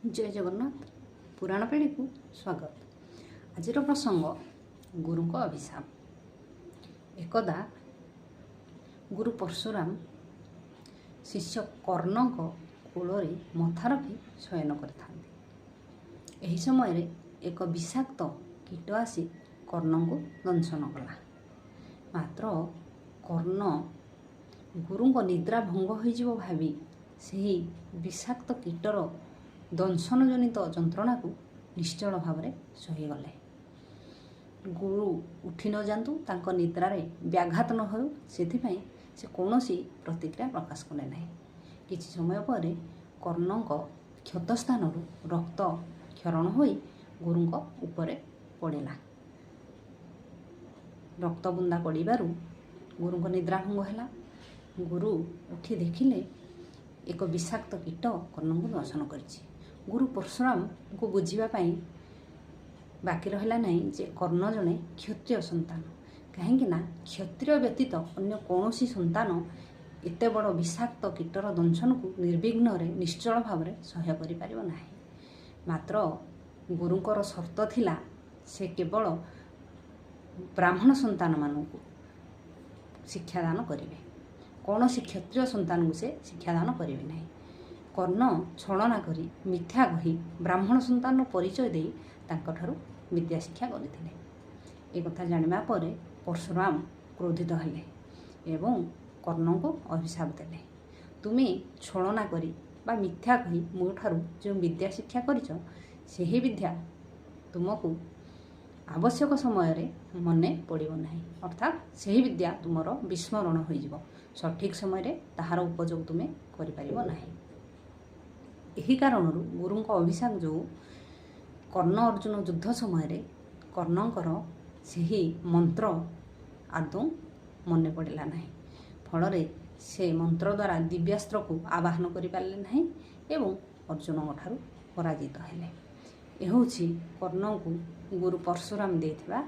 जय जगन्नाथ पुराण पीढ़ी को स्वागत। आज प्रसंग गुरु को अभिशाप। एकदा गुरु परशुराम शिष्य कर्ण कूल मथा रखी शयन कर समय एक विषाक्त कीट आसी कर्ण को दंशन कला। मात्र कर्ण गुरु निद्रा भंग हो भावी से विषाक्त कीटर दंशन जनित जंत्रणा को निश्चल भाव में सहीगले। गुरु उठी न जातु तांको निद्रारे व्याघात न हो से कौन प्रतिक्रिया प्रकाश कले ना। किछि समय पर कर्ण क्षतस्थान रक्त क्षरण हो गुरु उपरे पड़ा। रक्त बुंदा पड़ू गुरु निद्रा भंग है। गुरु उठी देखिले एक विषाक्त कीट कर्ण को दंशन करिछि। गुरु परशुराम को बुझापी बाकी रहा नहीं जे कर्ण जड़े क्षत्रिय संतान, कहीं क्षत्रिय व्यतीत अन्य कौन संतान एत बड़ विषाक्त कीटर दंशन को निर्विघ्न निश्चल भाव में सह्य कर। मात्र गुरुंकर शर्त थिला से केवल ब्राह्मण संतान मानू शिक्षादान करेंगे, कौन क्षत्रिय संतान को से शिक्षादान करेंगे नहीं। कर्ण छलना करी मिथ्या कही ब्राह्मण संतान परिचय दे तांकठारु विद्या शिक्षा करते। एक जानिबा परे परशुराम क्रोधित हेले एवं कर्ण को अभिशाप देले। तुमे छलना करी बा मिथ्या कही मोठारु जो विद्या शिक्षा करिछ सेही विद्या तुमको आवश्यक समय मने पड़ो ना, अर्थात सही विद्या तुमर विस्मरण हो सठिक समय ताहार उपयोग तुमे करिपारिबो नाही। यही कारण गुरु अभिशाप जो कर्ण अर्जुन युद्ध समय कर्णकर से मंत्र आदौ मन पड़ा ना। फल से मंत्र द्वारा दिव्यास्त्र को आवाहन करें ना एवं अर्जुन ठारू पराजित हेले। यह कर्ण को गुरु परशुराम देथिबा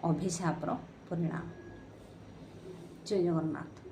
अभिशापर परिणाम। जय जगन्नाथ।